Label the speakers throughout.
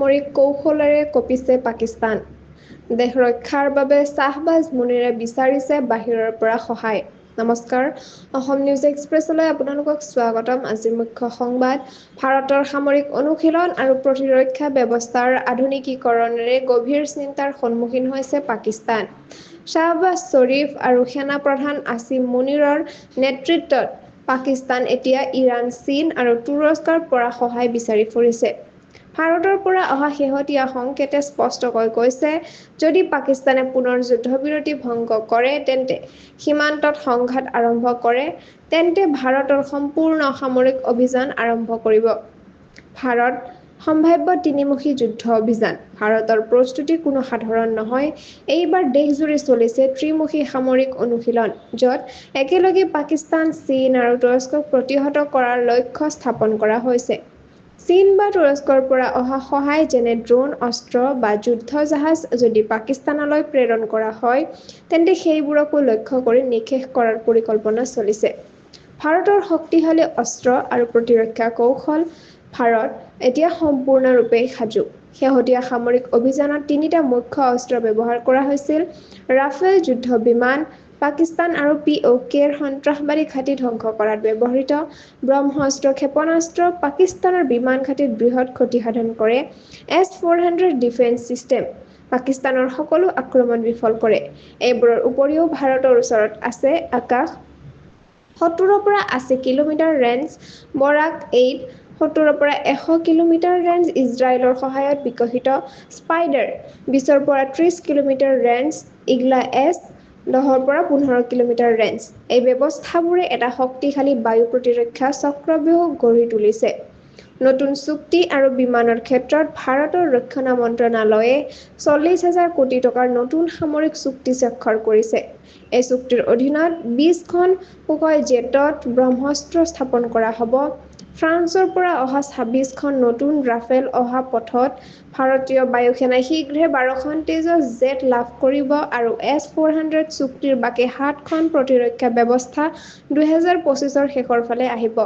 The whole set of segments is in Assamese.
Speaker 1: সামৰিক কৌশলেৰে কঁপিছে পাকিস্তান। দেশ ৰক্ষাৰ বাবে শ্বাহবাজ মুনীৰে বিচাৰিছে বাহিৰৰ পৰা সহায়। নমস্কাৰ, অসম নিউজ এক্সপ্ৰেছলৈ আপোনালোকক স্বাগতম। আজিৰ মুখ্য সংবাদ, ভাৰতৰ সামৰিক অনুশীলন আৰু প্ৰতিৰক্ষা ব্যৱস্থাৰ আধুনিকীকৰণেৰে গভীৰ চিন্তাৰ সন্মুখীন হৈছে পাকিস্তান। শ্বাহবাজ শ্বৰীফ আৰু সেনাপ্ৰধান আসিম মুনীৰৰ নেতৃত্বত পাকিস্তান এতিয়া ইৰাণ, চীন আৰু তুৰস্কৰ পৰা সহায় বিচাৰি ফুৰিছে। ভাৰতৰ পৰা অহা শেহতীয়া সংকেতে স্পষ্টকৈ কৈছে, যদি পাকিস্তানে পুনৰ যুদ্ধবিৰতি ভংগ কৰে, তেন্তে সীমান্তত সংঘাত আৰম্ভ কৰে, তেন্তে ভাৰতৰ সম্পূৰ্ণ সামৰিক অভিযান আৰম্ভ কৰিব। ভাৰত সম্ভাৱ্য তিনিমুখী যুদ্ধ অভিযান। ভাৰতৰ প্ৰস্তুতি কোনো সাধাৰণ নহয়। এইবাৰ দেশজুৰি চলিছে ত্ৰিমুখী সামৰিক অনুশীলন, য'ত একেলগে পাকিস্তান, চীন আৰু তুৰস্কক প্ৰতিহত কৰাৰ লক্ষ্য স্থাপন কৰা হৈছে। চীন বা তুৰস্কৰ পৰা অহা সহায় যেনে ড্ৰোন, অস্ত্ৰ বা যুদ্ধ জাহাজ যদি পাকিস্তানলৈ প্ৰেৰণ কৰা হয়, তেন্তে সেইবোৰকো লক্ষ্য কৰি নিঃশেষ কৰাৰ পৰিকল্পনা চলিছে। ভাৰতৰ শক্তিশালী অস্ত্ৰ আৰু প্ৰতিৰক্ষা কৌশল। ভাৰত এতিয়া সম্পূৰ্ণৰূপে সাজু। শেহতীয়া সামৰিক অভিযানত তিনিটা মুখ্য অস্ত্ৰ ব্যৱহাৰ কৰা হৈছিল: ৰাফেল যুদ্ধ বিমান, পাকিস্তান আৰু POKৰ সন্ত্ৰাসবাদী ঘাটি ধ্বংস কৰাত ব্যৱহৃত ব্ৰহ্মস্ত্ৰ ক্ষেপণাস্ত্ৰ, পাকিস্তানৰ বিমান ঘাটিত বৃহৎ ক্ষতি সাধন কৰে S-400 ডিফেন্স ছিষ্টেম, পাকিস্তানৰ সকলো আক্ৰমণ বিফল কৰে। এইবোৰৰ উপৰিও ভাৰতৰ ওচৰত আছে আকাশ 70 পৰা 80 কিলোমিটাৰ ৰেঞ্জ বৰাক-8, 70 পৰা 100 কিলোমিটাৰ ৰেঞ্জ ইজৰাইলৰ সহায়ত বিকশিত স্পাইডাৰ, 20 পৰা 30 কিলোমিটাৰ ৰেঞ্জ ইগলা-S, 10 পৰা 15 কিলোমিটাৰ ৰেঞ্জ। এই ব্যৱস্থাবোৰে এটা শক্তিশালী বায়ু প্ৰতিৰক্ষা চক্ৰব্যূহ গঢ়ি তুলিছে। নতুন চুক্তি আৰু বিমানৰ ক্ষেত্ৰত ভাৰতৰ ৰক্ষণ মন্ত্ৰণালয়ে 40,000 কোটি টকাৰ নতুন সামৰিক চুক্তি স্বাক্ষৰ কৰিছে। এই চুক্তিৰ অধীনত 20খন সুখয় জেটত ব্ৰহ্মস্ত্ৰ স্থাপন কৰা হ'ব। ফ্ৰান্সৰ পৰা অহা 26খন নতুন ৰাফেল অহা পথত। ভাৰতীয় বায়ুসেনাই শীঘ্ৰে 12খন তেজছ জেট লাভ কৰিব আৰু S-400 চুক্তিৰ বাকী 7খন প্ৰতিৰক্ষা ব্যৱস্থা 2025ৰ শেষৰ ফালে আহিব।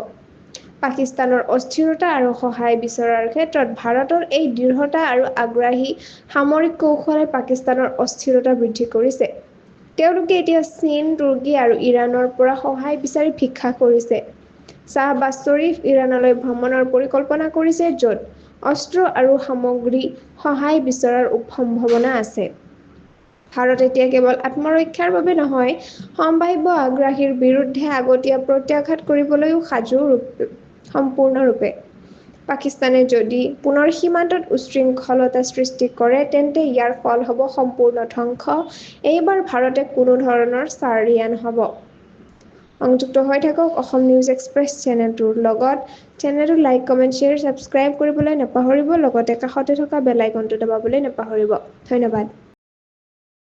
Speaker 1: পাকিস্তানৰ অস্থিৰতা আৰু সহায় বিচৰাৰ ক্ষেত্ৰত ভাৰতৰ এই দৃঢ়তা আৰু আগ্ৰাহী সামৰিক কৌশলে পাকিস্তানৰ অস্থিৰতা বৃদ্ধি কৰিছে। তেওঁলোকে এতিয়া চীন, তুৰ্কী আৰু ইৰাণৰ পৰা সহায় বিচাৰি ভিক্ষা কৰিছে। শ্বাহবাজ শ্বৰীফ ইৰাণলৈ ভ্ৰমণৰ পৰিকল্পনা কৰিছে, য'ত অস্ত্ৰ আৰু সামগ্ৰী সহায় বিচৰাৰ সম্ভাৱনা আছে। ভাৰত এতিয়া কেৱল আত্মৰক্ষাৰ বাবে নহয়, সম্ভাৱ্য আগ্ৰাসীৰ বিৰুদ্ধে আগতীয়া প্ৰত্যাঘাত কৰিবলৈও সাজু সম্পূৰ্ণৰূপে। পাকিস্তানে যদি পুনৰ সীমান্তত উচ্ছৃংখলতা সৃষ্টি কৰে, তেন্তে ইয়াৰ ফল হ'ব সম্পূৰ্ণ ধ্বংস। এইবাৰ ভাৰতে কোনো ধৰণৰ ছাৰ দিয়া নহ'ব। সংযুক্ত হৈ থাকক অসম নিউজ এক্সপ্ৰেছ চেনেলটোৰ লগত। চেনেলটো লাইক, কমেণ্ট, শ্বেয়াৰ, ছাবস্ক্ৰাইব কৰিবলৈ নাপাহৰিব। লগতে কাষতে থকা বেল আইকনটো দবাবলৈ নাপাহৰিব। ধন্যবাদ।